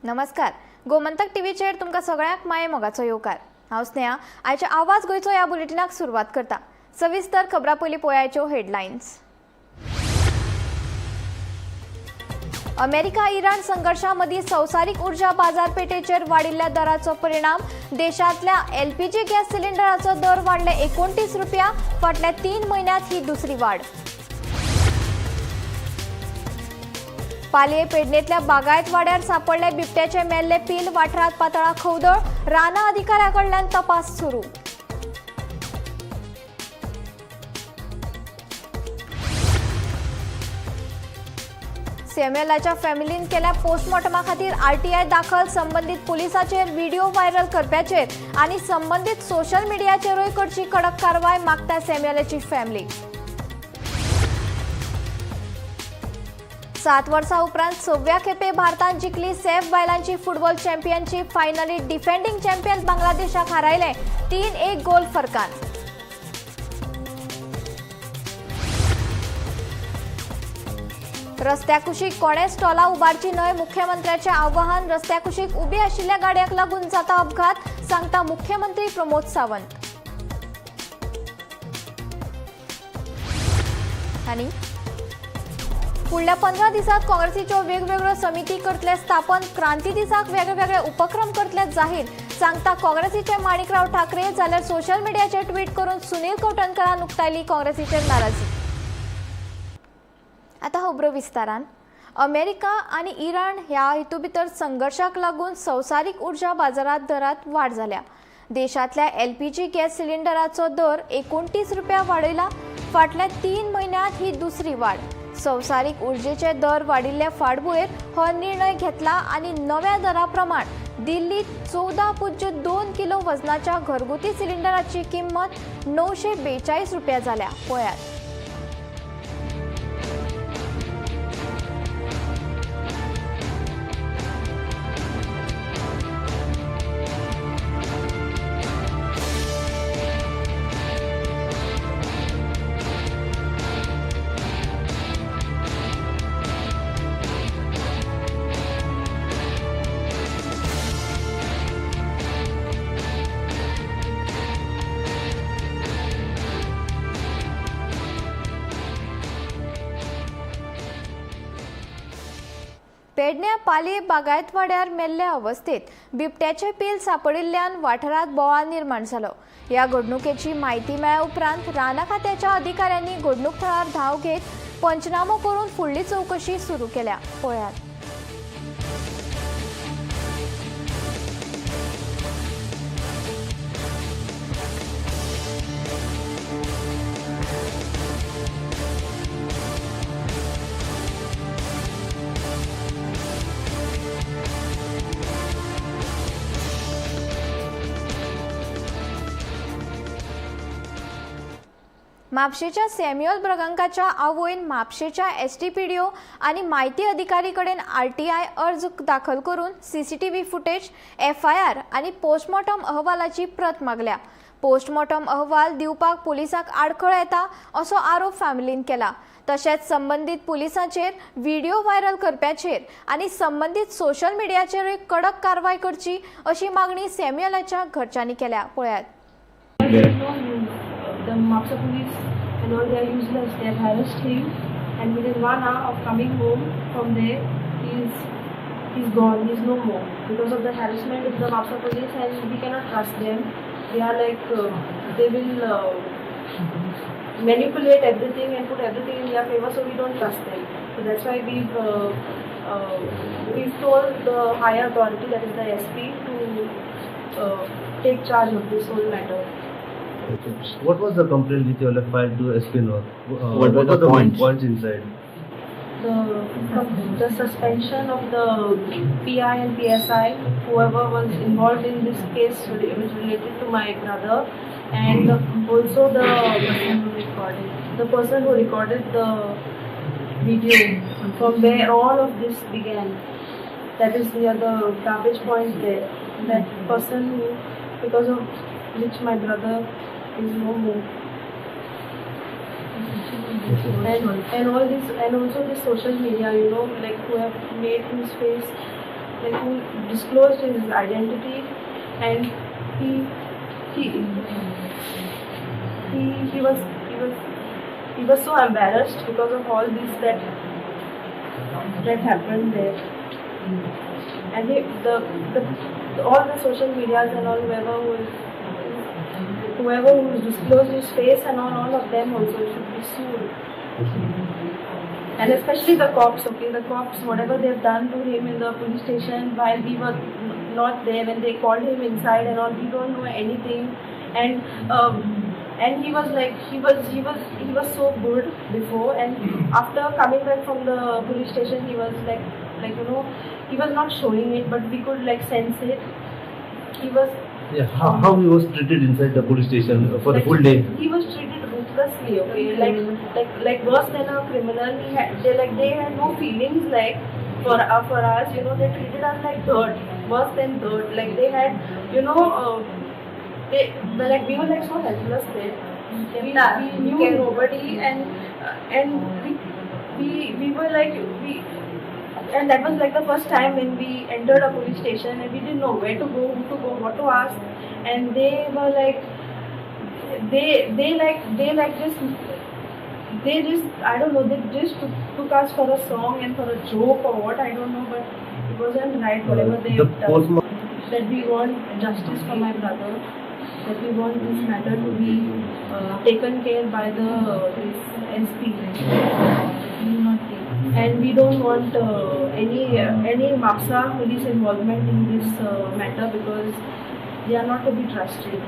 नमस्कार. गोमंतक टीव्हीचेर तुमकां सगळ्यांक माये मोगाचो येवकार. हांव स्नेहा. आयच्या आवाज गोंयचो ह्या बुलेटिनाक सुरवात करता. सविस्तर खबरां पयलीं पळोवयाच्यो हेडलायन्स. अमेरिका इराण संघर्षा मदीं संवसारीक उर्जा बाजारपेठेचेर वाडिल्ल्या दराचो परिणाम. देशांतल्या एलपीजी गॅस सिलिंडराचो दर वाडले 29 रुपया. फाटल्या 3 म्हयन्यांत ही दुसरी वाड. पालये पेडणेंतल्या बागायत वाड्यार सापडले बिबट्याचे मेल्ले पील. वाठारांत पातळा खवदळ. राना अधिकाऱ्याकडल्यान तपास सुरू. सॅम्युएलाच्या फॅमिलीन केल्या पोस्टमॉर्टमा खातीर आरटीआय दाखल. संबंधित पुलिसाचेर व्हिडिओ व्हायरल करप्याचेर आनी संबंधित सोशल मिडियाचेरूय करची कडक कारवाय, मागता सॅम्युएलाची फॅमिली. 7 वर्सां उपरांत 6व्या खेपे भारतान जिखली सॅफ बायलांची फुटबॉल चॅम्पियनशीप. फायनलीत डिफेंडिंग चॅम्पियन बांगलादेशाक हारयले 3-1 गोल फरकान. रस्त्या कुशीक कोणे स्टॉलां उबारची न्हय, मुख्यमंत्र्याचें आव्हान. रस्त्या कुशीक उबी आशिल्ल्या गाडयांक लागून जाता अपघात, सांगता मुख्यमंत्री प्रमोद सावंत. आनी फुडल्या 15 दिसांत काँग्रेसीच्यो वेगवेगळ्यो समिती करतले स्थापन. क्रांती दिसाक वेगवेगळे उपक्रम करतले जाहीर, सांगता काँग्रेसीचे माणिकराव ठाकरे. जाल्यार सोशल मिडियाचेर ट्वीट करून सुनील कवटणकरान उक्तायली काँग्रेसीचेर नाराजी. आता खबरो विस्तारान. अमेरिका आनी इराण ह्या हितू भितर संघर्षाक लागून संवसारीक उर्जा बाजारात दरात वाड जाल्या. देशांतल्या एलपीजी गॅस सिलिंडराचो दर 29 रुपया वाडयला. फाटल्या 3 म्हयन्यांत ही दुसरी वाड. संवसारीक उर्जेचे दर वाडिल्ल्या फाटभुंयेर हो निर्णय घेतला आनी नव्या दरा प्रमाण दिल्लीत 14.2 किलो वजनाच्या घरगुती सिलिंडराची किंमत 942 रुपया जाल्या. पळयात. पेडण्या पालये बागायतवाड्यार मेल्ल्या अवस्थेत बिबट्याचे पील सापडिल्ल्यान वाठारात बोवाळ निर्माण जालो. ह्या घडणुकेची म्हायती मेळ्ळ्या उपरांत राना खात्याच्या अधिकाऱ्यांनी घडणूक थळार धांव घेत पंचनामो करून फुडली चौकशी सुरू केल्या. पळयात. म्हापशेच्या सॅम्युएल ब्रगांकाच्या आवयन म्हापशेच्या एसटीपीडीओ आनी म्हायती अधिकारी कडेन आरटीआय अर्ज दाखल करून सीसीटीव्ही फुटेज, एफआयआर आनी पोस्टमॉर्टम अहवालाची प्रत मागल्या. पोस्टमॉर्टम अहवाल दिवपाक पुलिसांक आडखळ येता असो आरोप फॅमिलीन केला. तशेंच संबंधित पुलिसांचेर व्हिडिओ व्हायरल करप्याचेर आनी संबंधित सोशल मिडियाचेरूय कडक कारवाय करची अशी मागणी सॅम्युएलाच्या घरच्यांनी केल्या. पळयात. The Mapsa police and all, they are useless. They have harassed him, and within 1 hour of coming home from there, he's gone. He's no more because of the harassment of the Mapsa police, and we cannot trust them. They are like they will manipulate everything and put everything in their favor, so we don't trust them. So that's why we've told the higher authority, that is the SP, to take charge of this whole matter. What was the complaint which you have filed to SP North? What were the points inside? The suspension of the PI and PSI, whoever was involved in this case, which related to my brother, and also the person who recorded the video. From where all of this began, that is near the garbage point there. That person who, because of which my brother is no more. And all this, and also this social media, like who have made his face who disclosed his identity, and he was so embarrassed because of all this that happened there. And all the social medias and all, whoever who disclosed his face and all of them also should be sued. And especially the cops, whatever they've done to him in the police station while we were not there, when they called him inside and all, we don't know anything. And he was like, he was so good before, and after coming back from the police station, he was like he was not showing it, but we could like sense it. He was how he was treated inside the police station for the full day? He was treated ruthlessly, like worse than a criminal. They had no feelings like for us, they treated us like dirt, worse than dirt. Like they had, we were like so helpless there. We knew nobody, and we were like and that was like the first time when we entered a police station, and we didn't know where to go, who to go, what to ask, and they were like they just I don't know, they just took us for a song and for a joke or what, I don't know, but it wasn't right whatever they have done. That we want justice for my brother, that we want this matter to be taken care by this SP, and we don't want any MAPSA police involvement in this matter because they are not to be trusted.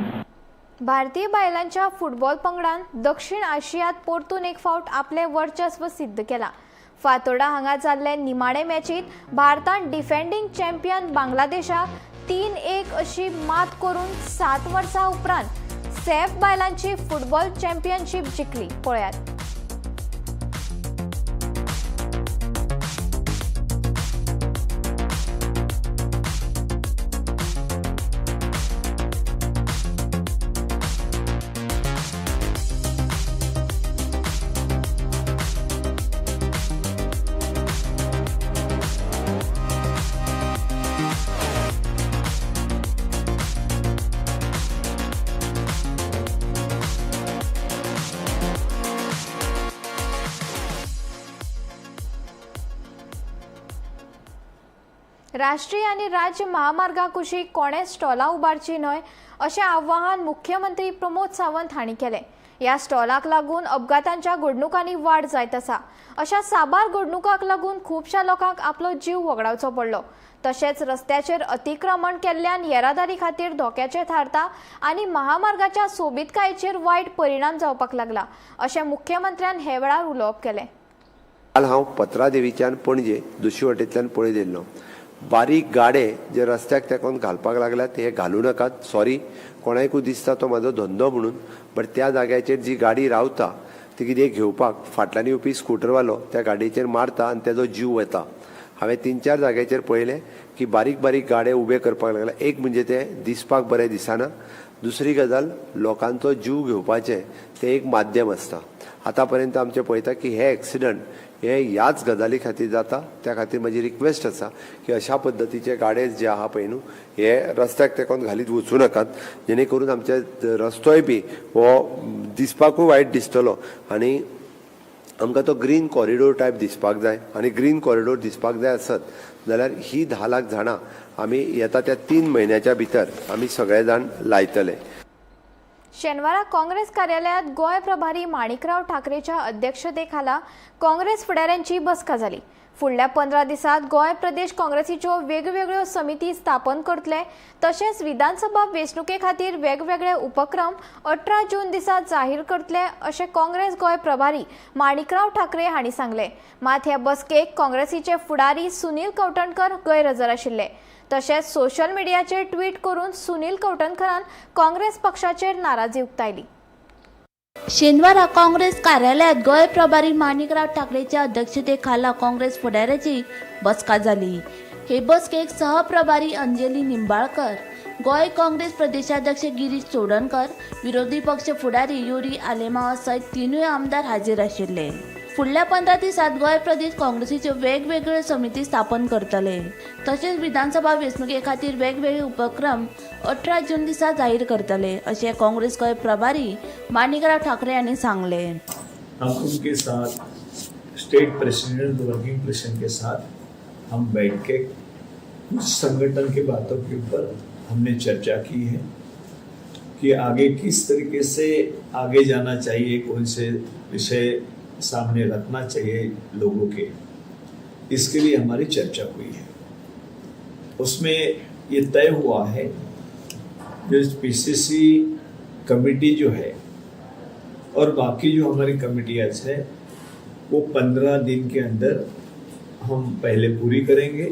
भारतीय बायलांच्या football पंगडान दक्षिण आशियात परतून एक फावट आपले वर्चस्व सिद्ध केला. फातोर्डा हांगा जाल्ले निमाणे मॅचीत भारतान डिफेंडिंग चॅम्पियन बांगलादेशाक 3-1 अशी मात करून 7 वर्सां उपरांत सॅफ बायलांची फुटबॉल चॅम्पियनशीप जिखली. पळयात. राष्ट्रीय आणि राज्य महामार्गा कुशीक कोणे स्टॉलां उबारची न्हय अशें आवाहन मुख्यमंत्री प्रमोद सावंत हांणी केलें. ह्या स्टॉलाक लागून अपघातांच्या घडणुकांनी वाड जायत आसा. अशा साबार घडणुकांक लागून खुबशा लोकांक आपलो जीव वगडावचो पडलो. तशेंच रस्त्याचेर अतिक्रमण केल्ल्यान येरादारी खातीर धोक्याचेर थारता आनी महामार्गाच्या सोबीतकायेचेर वायट परिणाम जावपाक लागला अशें मुख्यमंत्र्यान हे वेळार उलोवप केलें. काल हांव पत्रादेवीच्यान पणजे दुसरे वटेंतल्यान पळयत येयल्लो. बारीक गाडे जे रस्त्याक तेकोन घालपाक लागल्यात ते घालू नाकात. सॉरी, कोणाकूय दिसता तो म्हाजो धंदो म्हणून, बट त्या जाग्याचेर जी गाडी रावता ती कितें घेवपाक फाटल्यान येवपी स्कूटरवालो त्या गाडयेचेर मारता आनी तेजो जीव वता. हांवें 3-4 जाग्याचेर पळयलें की बारीक बारीक गाडे उबे करपाक लागल्या. एक म्हणजे ते दिसपाक बरें दिसना, दुसरी गजाल लोकांचो जीव घेवपाचें तें एक माध्यम आसता. आतां पर्यंत आमचें पळयता की हे एक्सिडंट हे ह्याच गजाली खातीर जाता. त्या खातीर म्हजी रिक्वेस्ट आसा की अशा पद्दतीचे गाडे जे आहा पळय न्हू हे रस्त्याक तेकोन घालीत वचूं नाकात, जेणे करून आमचे रस्तोय बी हो दिसपाकूय वायट दिसतलो आनी आमकां तो ग्रीन कॉरिडोर टायप दिसपाक जाय. आनी ग्रीन कॉरिडोर दिसपाक जाय आसत जाल्यार ही 10 लाख झाडां आमी येता त्या 3 म्हयन्याच्या भितर आमी सगळे जाण लायतले. शेनवारा काँग्रेस कार्यालयात गोय प्रभारी माणिकराव ठाकरेच्या अध्यक्षतेखाला काँग्रेस फुडाऱ्यांची बसका जाली. फुडल्या 15 दिसांत गोय प्रदेश काँग्रेसीच्यो वेगवेगळ्यो समिती स्थापन करतले. तशेंच विधानसभा वेंचणुके खातीर वेगवेगळे उपक्रम 18 जून दिसा जाहीर करतले अशें काँग्रेस गोय प्रभारी माणिकराव ठाकरे हांणी सांगलें. मात ह्या बसकेक काँग्रेसीचे फुडारी सुनील कवटणकर गैरहजर आशिल्ले. तशेंच सोशल मिडियाचेर ट्वीट करून सुनील कवटणकरान काँग्रेस पक्षाचेर नाराजी उक्तायली. शेनवारा काँग्रेस कार्यालयात गोय प्रभारी माणिकराव ठाकरेच्या अध्यक्षतेखाला काँग्रेस फुडाऱ्याची बसका जाली. हे बसकेक सहप्रभारी अंजली निंबाळकर, गोय काँग्रेस प्रदेशाध्यक्ष गिरीश चोडणकर, विरोधी पक्ष फुडारी युरी आलेमावा सयत 3 आमदार हाजीर आशिल्ले. फुडल्या 15 दिसांत गोंय प्रदेश काँग्रेसीचे वेगवेगळे समिती स्थापन करतले. तशेंच विधानसभा वेंचणुके खातीर वेगवेगळे उपक्रम 18 जून दिसा जाहीर करतले, अशें काँग्रेस गोंय प्रभारी माणिकराव ठाकरे यांनी सांगले. हम उनके साथ स्टेट प्रेसिडेंट वर्किंग प्रेसिडेंट के साथ हम बैठ के कुछ संगठन की बातों के ऊपर हमने चर्चा की है कि आगे किस तरीके से आगे जाना चाहिए, कौन से विषय सामने रखना चाहिए लोगों के, इसके लिए हमारी चर्चा हुई है. उसमें ये तय हुआ है जो पीसीसी कमेटी जो है और बाकी जो हमारी कमेटियाँ है वो 15 दिन के अंदर हम पहले पूरी करेंगे.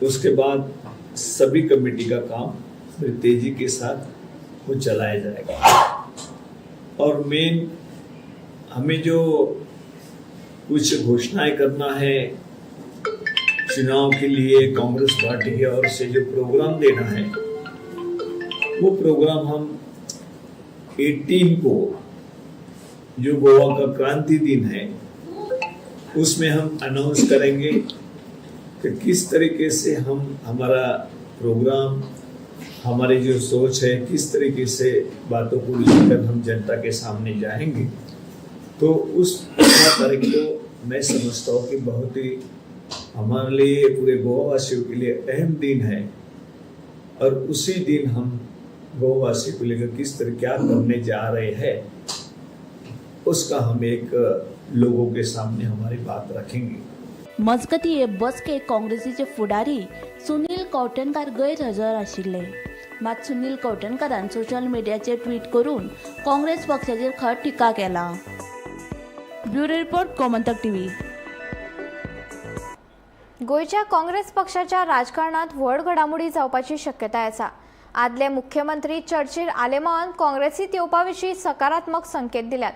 उसके बाद सभी कमेटी का काम फिर तेजी के साथ वो चलाया जाएगा. और मेन हमें जो कुछ घोषणाएं करना है चुनाव के लिए कांग्रेस पार्टी की ओर से जो प्रोग्राम देना है वो प्रोग्राम हम 18 को जो गोवा का क्रांति दिन है उसमें हम अनाउंस करेंगे कि किस तरीके से हम हमारा प्रोग्राम, हमारी जो सोच है, किस तरीके से बातों को लेकर हम जनता के सामने जाएंगे. तो उस 15 तारीख को मैं समझता हूँ कि बहुत ही हमारे लिए, पूरे गोवावासियों के लिए अहम दिन है. और उसी दिन हम गोवावासियों को लेकर किस तरह क्या करने जा रहे हैं उसका हम एक लोगों के सामने हमारी बात रखेंगे. मजगती हे बसकेक काँग्रेसीचे फुडारी सुनील कौटणकार गैरहजर आशिल्ले. मात सुनील कौटणकारान सोशल मीडियाचेर ट्वीट करून काँग्रेस पक्षाचेर खर टिका केला. Bureau report Gomantak TV. गोयच्या काँग्रेस पक्षाच्या राजकारणात व्हड घडामोडी जावपाची शक्यताय आसा. आदले मुख्यमंत्री चर्चील आलेमान काँग्रेसीत येवपाविशीं सकारात्मक संकेत दिल्यात.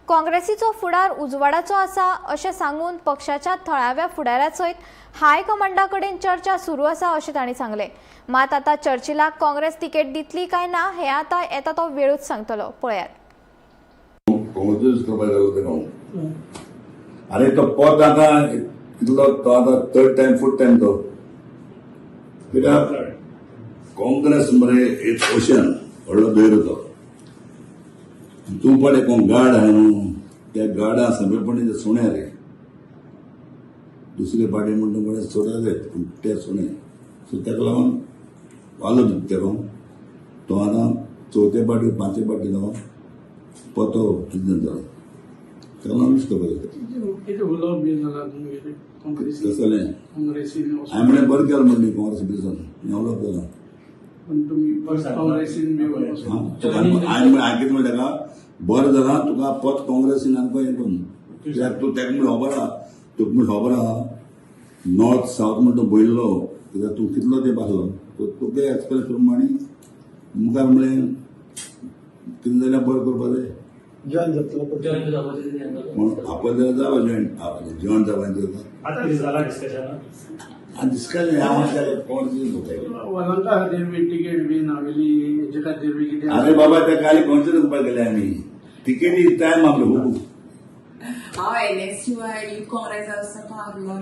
काँग्रेसीचो फुडार उजवाडाचो आसा अशें सांगून पक्षाच्या थळाव्या फुडाऱ्यासयत हायकमांडा कडेन चर्चा सुरू आसा अशें तांणी सांगलें. मात आतां चर्चिलाक काँग्रेस तिकेट दितली काय ना हें आतां येता तो वेळूच सांगतलो. पळयात. अरे तो पद आता कितलो तो आता 3rd टाइम 4th टाइम तो कित्याक काँग्रेस मरे एक ओशन व्हडलो धैर्य तो तूं पडे कोण गाड आहा न्हू त्या गाडा समीपणी सुणे रे दुसरे पार्टी म्हणटा पडे सोडा रे ते सुणे सो ताका लागून वालो तेको तो आतां 4थे पार्टी 5थे पार्टी जावन पतो कितें जालो ताका लागून खबर कसलें हांवें बरें केलें म्हणली काँग्रेस बिजन डेव्हलप केला. हांवें कितें म्हणलें ताका बरें जालां तुका पद काँग्रेसीन आमकां हें करून कित्याक तूं ताका म्हण खबर आहा तुका म्हण खबर आहा नॉर्थ सावथ म्हण तो बयल्लो कित्याक तूं कितलो तेंप आसलो तुका एक्सपिरियन्स प्रमाणे मुखार म्हणलें कितें जाल्यार बरें करपा जाय जॉइन जातलो म्हणून आपण जर जावं जॉइन जावं डिस्कशन अरे बाबा त्या काली कोणत्या उपाय केले आम्ही तिकेटी टाइम आपलं बघू हांव एनएसयूआय यूथ काँग्रेस आसतना आसलो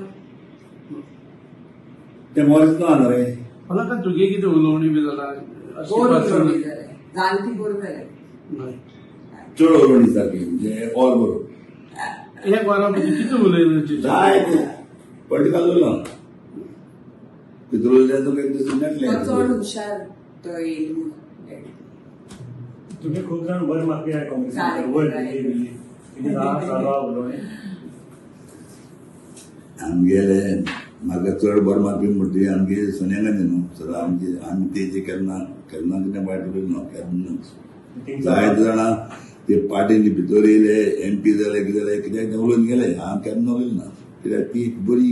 ते मॉरीस ना आलं रे मला तुगे कितें उलोवणी बी जाला जाली ती बरोबर जालें चड उलोवणी सारकी म्हणजे ऑल बरोबर एक वरा कितें उलयलें जाय ते पॉलिटिकल उलोवं कितें उलयलें तुका एक दीस मेळटलें चड हुशार तो येयलो म्हणून तुम्ही खूप जण वर मार्के आहे काँग्रेस आमगेले म्हाका चड बरें मार्की म्हणटी आमगे सोन्याक न्हू सो आमी तेजे केन्ना केन्ना कितें वायट उलयलो केन्नाच जायते जाणां ते पार्टीनी भितर येयले MP जाले कितें जालें कित्याक उलोवन गेले हांव केन्ना उलयना कित्याक ती बरी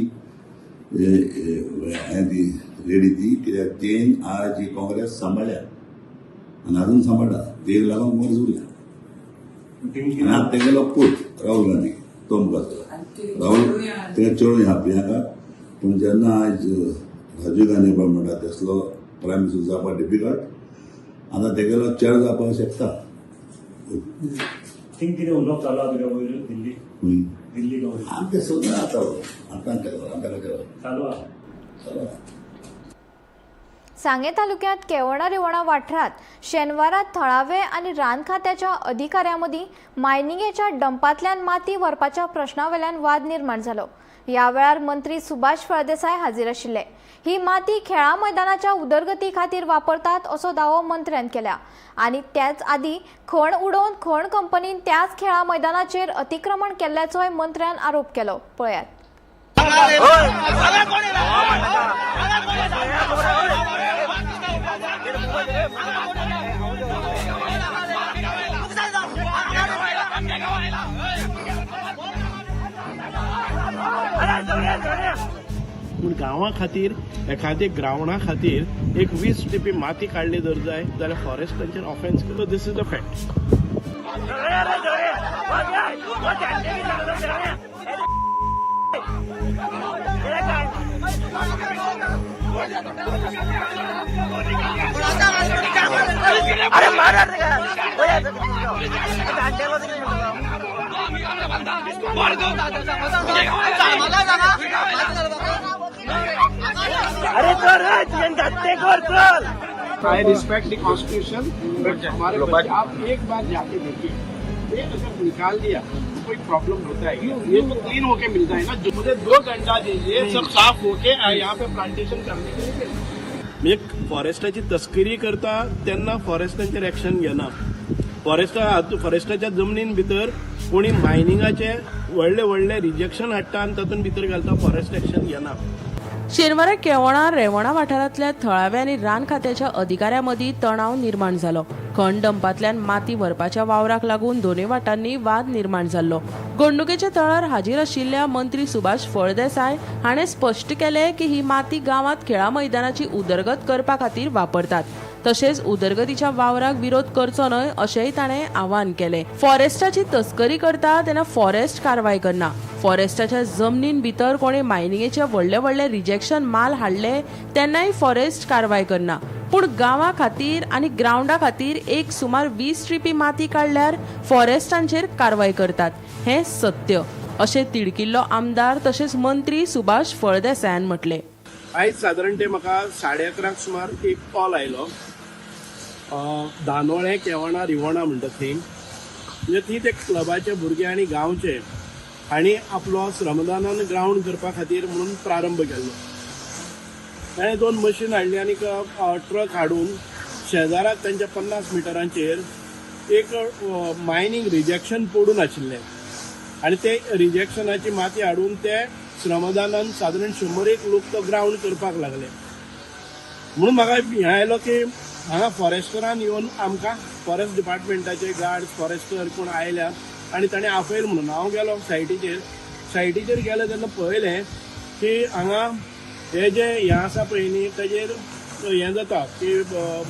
ती लेडी ती कित्याक तेन आज ही काँग्रेस सांबाळ्या आनी अजून सांबाळटा तेक लागून काँग्रेस उरल्या आनी आतां तेगेलो पूत राहुल गांधी तो मुखार राहुल ते चडूं ह्या प्रियांका पूण जेन्ना आयज राजीव गांधी पळय म्हणटा तसलो प्रायम मिनिस्टर जावपा डिफिकल्ट आतां तेगेलो चेडो जावपाक शकता कितें उलोवप चालू आहा तुगे वयर दिल्ली कोणी दिल्ली काँग्रेस आमचे सुद्धा आता चालू आहे. सांगे तालुक्यात केवणा रेवणा वाठारात शेनवारा थळावे आणि रान खात्याच्या अधिकाऱ्यांमदी मायनिंगेच्या डंपातल्यान माती व्हरपाच्या प्रश्नावेल्यान वाद निर्माण जालो. या वेळार मंत्री सुभाष फळदेसाय हाजीर आशिल्ले. ही माती खेळा मैदानाच्या उदरगती खातीर वापरतात असो दावो मंत्र्यान केला आणि त्याच आधी खण उडोवन खण कंपनीन त्याच खेळा मैदानाचेर अतिक्रमण केल्ल्याचोय मंत्र्यान आरोप केलो. पळयात. पूण गांवा खातीर एखाद्या ग्रावंडा खातीर एक 20 टिपी माती काडली जर जाय जाल्यार फॉरेस्टांचेर ऑफेन्स केलो. This is the fact. I respect the constitution, but हमारे बच्चे आप एक बार जाके देखिए, ये अगर निकाल दिया तो कोई प्रॉब्लम होता है. ये तो क्लीन होके मिलता है ना. जो मुझे 2 घंटा दीजिए सब साफ होके यहाँ पे प्लांटेशन करने के लिए. म्हणजे फॉरेस्टाची तस्करी करता तेन्ना फॉरेस्टांचेर एक्शन घेना. फॉरेस्टाच्या जमनीन भितर कोणी मायनिंगाचे व्हडले व्हडले रिजेक्शन हाडटा आनी तातूंत भितर घालता. फॉरेस्ट एक्शन घेना. शेनवारा केवणा रेवणा वाठारांतल्या थळावे आनी रान खात्याच्या अधिकाऱ्यांमदी तणाव निर्माण जालो. खण डंपातल्यान माती व्हरपाच्या वावराक लागून दोनूय वाटांनी वाद निर्माण जाल्लो. घडणुकेच्या थळार हाजीर आशिल्ल्या मंत्री सुभाष फळदेसाय हाणें स्पश्ट केलें की ही माती गांवांत खेळा मैदानाची उदरगत करपा खातीर वापरतात. तशेंच उदरगतीच्या वावराक विरोध करचो न्हय अशेंय ताणें आवाहन केलें. फॉरेस्टाची तस्करी करता तेन्ना फॉरेस्ट कारवाय करना. फॉरेस्टाच्या जमनीन भितर कोणी मायनिंगेचे व्हडले व्हडले रिजेक्शन माल हाडले तेन्नाय फॉरेस्ट कारवाय करना. पूण गांवा खातीर आनी ग्रावंडा खातीर एक सुमार 20 ट्रिपी माती काडल्यार फॉरेस्टांचेर कारवाय करतात. हें सत्य अशें तिडकिल्लो आमदार तशेंच मंत्री सुभाष फळदेसायान म्हटलें. आयज सादारण ते म्हाका 11:30 सुमार एक कॉल आयलो. धानोळे केवणा रिवणा म्हणटा थंय. म्हणजे थंय ते क्लबाचे भुरगे आनी गांवचे हांणी आपलो श्रमदानान ग्रावंड करपा खातीर म्हणून प्रारंभ केल्लो. ताणें 2 मशीन हाडली आनी ट्रक हाडून शेजाराक तांच्या 50 मिटरांचेर एक मायनिंग रिजेक्शन पडून आशिल्लें आनी ते रिजेक्शनाची माती हाडून ते श्रमदानान सादारण 100 लोक तो ग्रावंड करपाक लागले. म्हणून म्हाका हें आयलो की हांगा फॉरेस्टरान येवन आमकां फॉरेस्ट डिपार्टमेंटाचे गार्ड्स फॉरेस्टर कोण आयल्या आनी ताणें आपयलो म्हणून हांव गेलो सायटीचेर गेलो तेन्ना पळयलें की हांगा हे जे हें आसा पळय न्ही ताजेर हें जाता की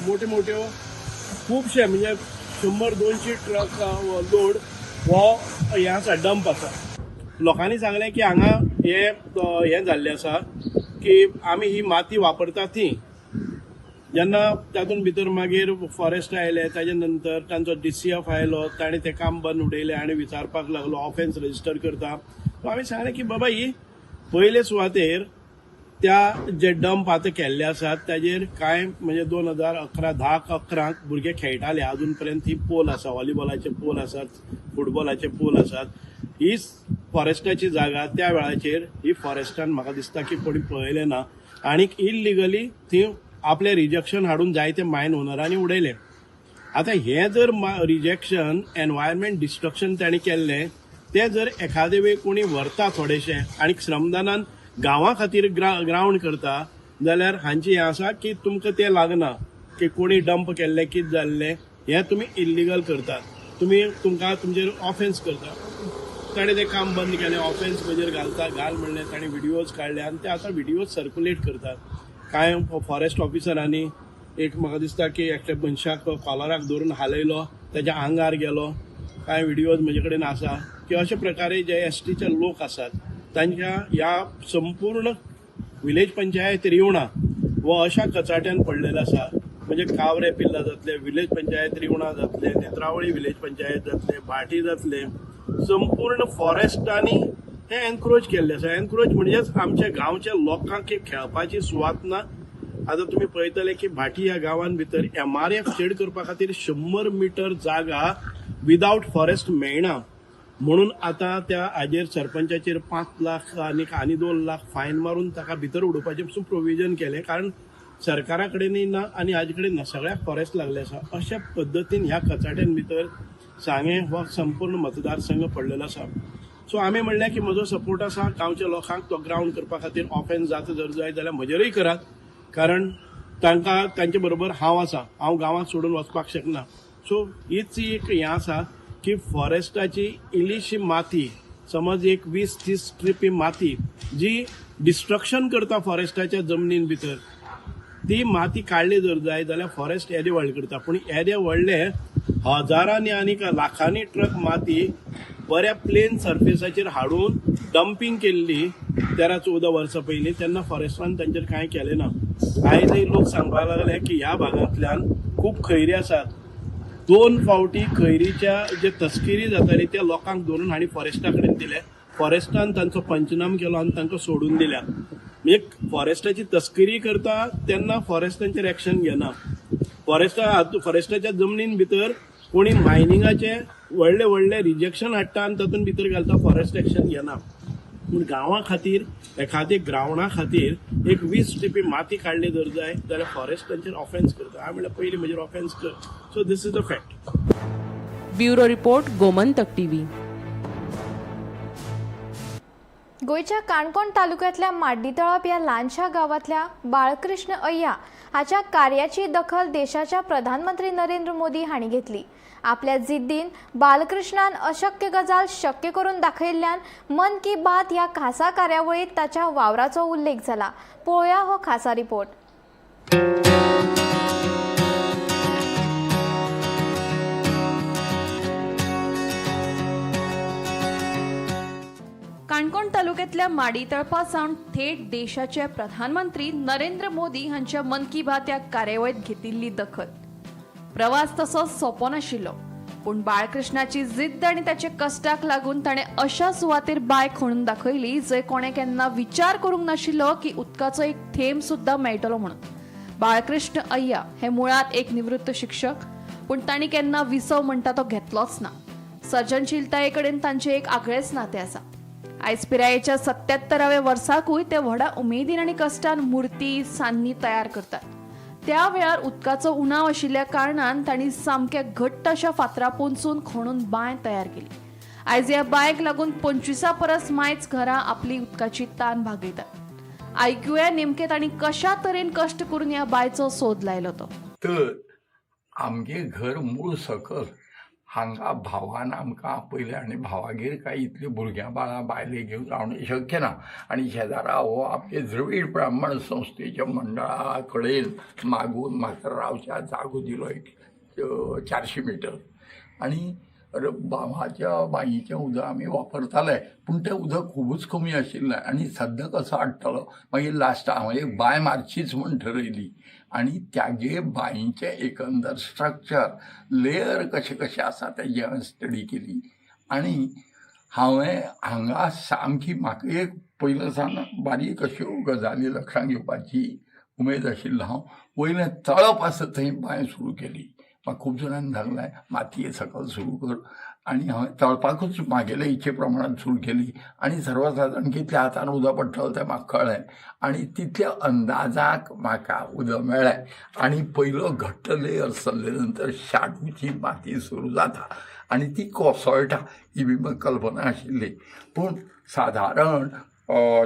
मोठ्यो मोठ्यो खुबशे म्हणजे 100-200 ट्रक लोड हो हें आसा डंप आसा. लोकांनी सांगलें की हांगा हें जाल्लें आसा की आमी ही माती वापरता ती. जेन्ना तातूंत भितर मागीर फॉरेस्ट आयले ताजे नंतर तांचो DCF आयलो. ताणें तें काम बंद उडयलें आनी विचारपाक लागलो ऑफेन्स रजिस्टर करता. सो आमी सांगलें की बाबा ही पयले सुवातेर त्या जे डंप आतां केल्ले आसात ताजेर कांय म्हणजे 2011 भुरगे खेळटाले. अजून पर्यंत ही पोल आसा, व्हॉलीबॉलाचे पोल आसात, फुटबॉलाचे पोल आसात. ही फॉरेस्टाची जागा त्या वेळाचेर ही फॉरेस्टान म्हाका दिसता की कोणी पळयलें ना आनीक इल्लिगली थंय आपले रिजेक्शन हाडून जायते मायन ओनरांनी उडयले. आतां हें जर रिजेक्शन एनवायरमेंट डिस्ट्रक्शन तांणी केल्लें तें जर एखादे वेळ कोणी व्हरता थोडेशें आनी श्रमदानान गांवा खातीर ग्रावंड करता जाल्यार हांची हें आसा की तुमकां तें लागना की कोणी डंप केल्लें कितें जाल्लें हें तुमी इल्लिगल करतात. तुमकां तुमचेर ऑफेन्स करता. ताणें तें काम बंद केलें. ऑफेन्स म्हजेर घाल म्हणलें. ताणें व्हिडियोज काडले आनी ते आतां व्हिडियोज सर्क्युलेट करतात. कांय फॉरेस्ट ऑफिसरांनी एक म्हाका दिसता की एकट्या मनशाक कॉलराक धरून हालयलो, तेज्या आंगार गेलो. कांय व्हिडियोज म्हजे कडेन आसा की अशे प्रकारे जे STचे लोक आसात तांच्या ह्या संपूर्ण विलेज पंचायत रिवणा वो अशा कचाट्यान पडलेलो आसा. म्हणजे कावरे पिल्ला जातले, विलेज पंचायत रिवणा जातले, नेत्रावळी विलेज पंचायत जातले, भाटी जातले, संपूर्ण फॉरेस्टांनी हे एनक्रोच केल्ले आसा. एनक्रोच म्हणजेच आमच्या गांवच्या लोकांक एक खेळपाची सुवात ना. आता तुम्ही पळयतले की भाटी ह्या गांवांत भितर MRF शेड करपा खातीर 100 मीटर जागा विदाउट फॉरेस्ट मेळना. म्हणून आता त्या हाजेर सरपंचाचेर 5 लाख आनी 2 लाख फायन मारून ताका भितर उडोवपाचें पसून प्रोविजन केलें. कारण सरकारा कडेनय ना आनी हाजे कडेन ना, सगळ्याक फॉरेस्ट लागले आसा. अशा पद्दतीन ह्या कचाट्यान भितर सांगे हो संपूर्ण मतदारसंघ पडलेलो आसा. सो आमी म्हणलें की म्हजो सपोर्ट आसा गांवच्या लोकांक तो ग्राउंड करपा खातीर. ऑफेन्स जाता जर जाय जाल्यार म्हजेरय करात, कारण तांकां तांचे बरोबर हांव आसा. हांव गांवांत सोडून वचपाक शकना. सो हीच एक हें आसा की फॉरेस्टाची इल्लीशी माती, समज एक 20-30 ट्रिपी माती जी डिस्ट्रक्शन करता फॉरेस्टाच्या जमनीन भितर, ती माती काडली जर जाय जाल्यार फॉरेस्ट एरिया व्हडले करता. पूण एरिया व्हडले हजारांनी आनी लाखांनी ट्रक माती बऱ्या प्लेन सरफेसाचेर हाडून डंपिंग केल्ली 13-14 वर्सां पयलीं. तेन्ना फॉरेस्टान तांचेर कांय केलें ना. आयजय लोक सांगपाक लागले की ह्या भागांतल्यान खूब खैरी आसात. 2 फावटी खैरीच्या जे तस्किरी जाताली त्या लोकांक धरून हांणी फॉरेस्टा कडेन दिले. फॉरेस्टान तांचो पंचनाम केलो आनी तांकां सोडून दिल्या. म्हणजे फॉरेस्टाची तस्करी करता तेन्ना फॉरेस्टांचेर एक्शन घेना. फॉरेस्टाच्या जमनीन भितर कोणी मायनिंगाचे व्हडले व्हडले रिजेक्शन हाडटा आनी तातूंत भितर घालता, फॉरेस्ट एक्शन घेना. पूण गांवा खातीर एखाद्या ग्रावंडा खातीर एक 20 ट्रिपी माती काडली जर जाय जाल्यार फॉरेस्ट तांचेर ऑफेन्स करता. हांवें म्हणलें पयलीं म्हजेर ऑफेन्स कर. So this is a fact. Bureau report, Gomantak TV. गोयच्या काणकोण तालुक्यातल्या माड्डीतळप या ल्हानशा गावातल्या बाळकृष्ण अय्या हाच्या कार्याची दखल देशाच्या प्रधानमंत्री नरेंद्र मोदी हांणी घेतली. आपल्या जिद्दीन बालकृष्णान अशक्य गजाल शक्य करून दाखयिल्ल्यान मन की बात ह्या खासा कार्यावळीत ताच्या वावराचो उल्लेख जाला. पळोवया हो खासा रिपोर्ट. काणकोण तालुक्यातल्या माडी तळपा सावन थेट देशाचे प्रधानमंत्री नरेंद्र मोदी हांच्या मन की बात ह्या कार्यावळीत घेतिल्ली दखल. प्रवास तसो सोपो नाशिल्लो, पूण बाळकृष्णाची जिद्द आनी ताचे कश्टाक लागून ताणें अशा सुवातेर बाय खणून दाखयली जंय कोणे केन्ना विचार करूंक नाशिल्लो की उदकाचो एक थेंब सुद्दां मेळटलो म्हणून. बाळकृष्ण अय्या हे मुळात एक निवृत्त शिक्षक, पूण तांणी केन्ना विसव म्हणटा तो घेतलोच ना. सर्जनशीलताये कडेन तांचें एक आगळेंच नातें आसा. आयज पिरायेच्या 77व्या वर्साकूय ते व्हडा उमेदीन आनी कश्टान मुर्ती सान्नी तयार करतात. त्या वेळार उदकाचो उणाव आशिल्ल्या कारणान तांणी सामक्या घट्ट अशा फातरा पोंदसून खणून बांय तयार केली. आयज ह्या बांयक लागून 25 परस मायज घरां आपली उदकाची तान भागयतात. आयकुया नेमके तांणी कशा तरेन कश्ट करून ह्या बांयचो सोद लायलो तो. तर आमगे घर मूळ सकल हांगा भावान आमकां आपयलें आनी भावागेर कांय इतलीं भुरग्यां बाळां बायले घेवन रावणें शक्य ना. आनी शेजारा हो आपले द्रवीड ब्राह्मण संस्थेच्या मंडळा कडेन मागून म्हाका रावच्या जागो दिलो एक 400 मीटर. आनी भावाच्या बांयचें उदक आमी वापरताले, पूण तें उदक खूबच कमी आशिल्लें आनी सद्दां कसो हाडटलो. मागीर लास्ट हांवें एक बांय मारचीच म्हूण थारायली आनी त्यागे बांयचें एकंदर स्ट्रक्चर लेयर कशें कशें आसा तेजी हांवें स्टडी केली. आनी हांवें हांगा सामकी म्हाका एक पयलो सावन बारीक अश्यो गजाली लक्षांत घेवपाची उमेद आशिल्लो. हांव वयलें तळप आसा थंय बांय सुरू केली. म्हाका खूब जाणांनी सांगलें मातये सकयल सुरू कर, आनी हांवें तळपाकूच म्हागेल्या इच्छे प्रमाणान सुरू केली. आनी सर्वसाधारण कितल्या हातान उदक पडटलें तें म्हाका कळ्ळें आनी तितल्या अंदाजाक म्हाका उदक मेळ्ळें. आनी पयलो घट्ट लेयर सरले नंतर शाडूची माती सुरू जाता आनी ती कोसळटा ही बी म्हाका कल्पना आशिल्ली. पूण सादारण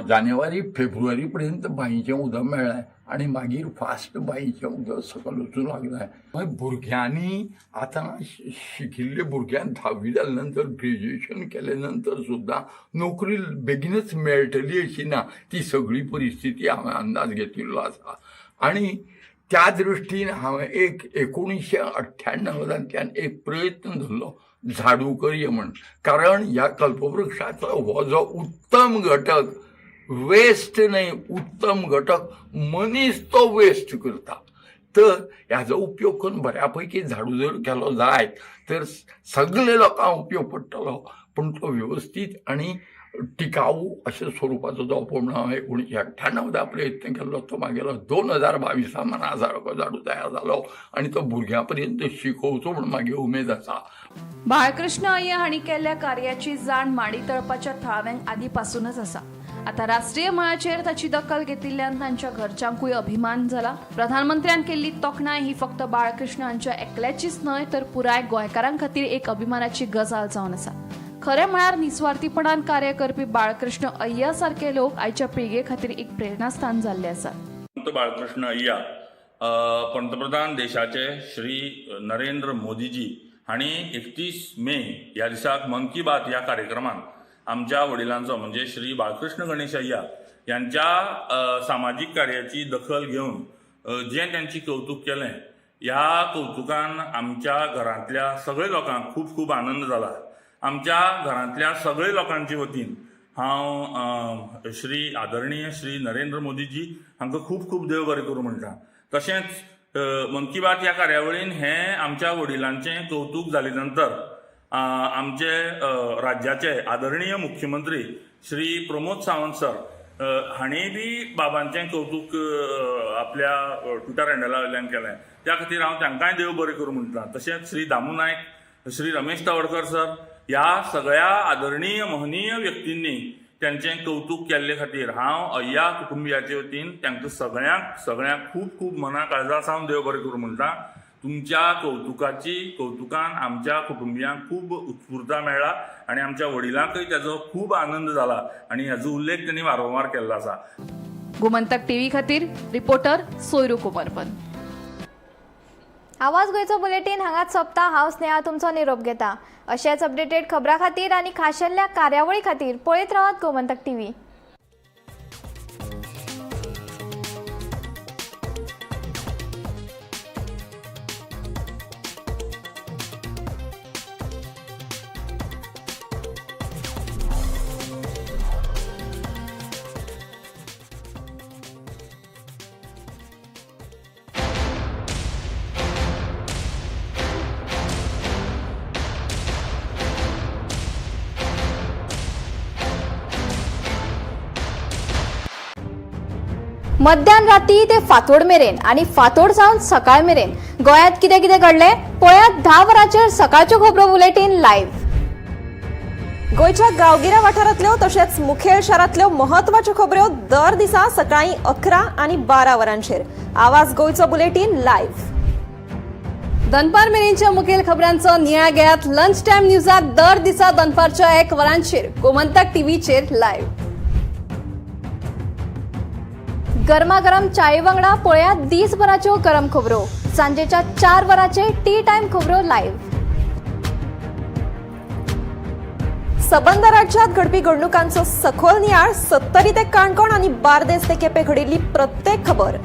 जानेवारी फेब्रुवारी पर्यंत बांयचें उदक मेळ्ळें आनी मागीर फास्ट बांयचें उदक सकयल वचूंक लागलें. मागीर भुरग्यांनी आतां शिकिल्ल्या भुरग्यांक 10वी जाले नंतर ग्रॅज्युएशन केले नंतर सुद्दां नोकरी बेगीनच मेळटली अशी ना. ती सगळी परिस्थिती हांवें अंदाज घेतिल्लो आसा. आनी त्या दृश्टीन हांवें एक 1998तल्यान एक प्रयत्न धरलो झाडू करया म्हण. कारण ह्या कल्पवृक्षाचो हो जो उत्तम घटक वेस्ट न्हय, उत्तम घटक मनीस तो वेस्ट करता. तर ह्याचो उपयोग करून बऱ्या पैकी झाडू जर केलो जायत तर सगळे लोकांक उपयोग पडटलो. पण तो व्यवस्थीत आणि टिकाऊ अशा स्वरूपाचो जावपो म्हणून 1998 प्रयत्न केल्लो. तो मागेलो 2022 मनाजार जाडू तयार जालो आनी तो भुरग्यां पर्यंत शिकोवचो म्हणून मागे उमेद आसा. बाळकृष्ण अय्या हांणी केल्ल्या कार्याची जाण माडी तळपाच्या थळाव्यांक आदीपासूनच आसा. आता राष्ट्रीय मळाचेर ताची दखल घेतिल्ल्यान तांच्या घरच्यांकूय अभिमान जाला. प्रधानमंत्र्यान केल्ली तोखणाय ही फक्त बाळकृष्ण हांच्या एकल्याचीच न्हय तर पुराय गोंयकारां खातीर एक अभिमानाची गजाल जावन आसा. खरें म्हळ्यार निस्वार्थीपणान कार्य करपी बाळकृष्ण अय्या सारखे लोक आयच्या पिळगे खातीर एक प्रेरणास्थान जाल्ले आसात. बाळकृष्ण अय्या पंतप्रधान देशाचे श्री नरेंद्र मोदीजी हांणी 31 मे ह्या दिसाक मन की बात ह्या कार्यक्रमान आमच्या वडिलांचो म्हणजे श्री बाळकृष्ण गणेश अय्या यांच्या सामाजिक कार्याची दखल घेवन जे त्यांची कौतुक केलें ह्या कौतुकान आमच्या घरांतल्या सगळ्या लोकांक खूब खूब आनंद जाला. आमच्या घरांतल्या सगळ्या लोकांचे वतीन हांव श्री आदरणीय श्री नरेंद्र मोदीजी हांकां खूब खूब देव बरें करूं म्हणटा. तशेंच मन की बात ह्या कार्यावळीन हें आमच्या वडिलांचें कौतुक जाले नंतर आमचे राज्याचे आदरणीय मुख्यमंत्री श्री प्रमोद सावंत सर हांणी बी बाबांचें कौतुक आपल्या ट्विटर हँडला वयल्यान केलें. त्या खातीर हांव तांकांय देव बरें करूं म्हणटा. तशेंच श्री दामू नायक, श्री रमेश तवडकर सर ह्या सगळ्या आदरणीय महनीय व्यक्तींनी त्यांचें कौतुक केल्ले खातीर हांव अय्या कुटुंबियाचे वतीन तांकां सगळ्यांक खूब खूब मना काळजा सावन देव बरें करूं म्हणटा. तुमच्या कौतुकान आमच्या कुटुंबियांक खूब उत्स्फूर्ता मेळ्ळा आनी आमच्या वडिलांकय ताजो खूब आनंद जाला आनी हाजो उल्लेख त्यांनी वारंवार केल्लो आसा. गोमंतक टीव्ही खातीर रिपोर्टर सोयरू कुमारपन. आवाज गोंयचो बुलेटीन हांगाच सोंपता. हांव स्नेहा तुमचो निरोप घेता. अशेच अपडेटेड खबरां खातीर आनी खाशेल्ल्या कार्यावळी खातीर पळयत रावात गोमंतक टीव्ही. मध्यान राती ते फातोड मेरेन आणि फातोड सावन सकाळ मेरेन गोंयांत कितें कितें घडलें पळयात 10 वरांचेर सकाळच्यो खबरो बुलेटीन लायव्ह. गोंयच्या गांवगिऱ्या वाठारांतल्यो तशेंच मुखेल शारांतल्यो म्हत्वाच्यो खबरो दर दिसा सकाळीं 11 आनी 12 वरांचेर. आवाज गोंयचो बुलेटीन लायव्ह. दनपार मेरेनच्या मुखेल खबरांचो नियाळ घेयात लंच टायम न्यूजाक दर दिसा दनपारच्या 1 वरांचेर गोमंतक टीव्हीचेर लायव्ह. गरमागरम चाये वांगडा पळयात दिसभराच्यो गरम खबरो. सांजेच्या 4 वरांचे टी टायम खबरो लायव्ह. सबंद राज्यांत घडपी घडणुकांचो सखोल नियाळ 70 ते काणकोण आनी बार्देस ते केपें घडिल्ली प्रत्येक खबर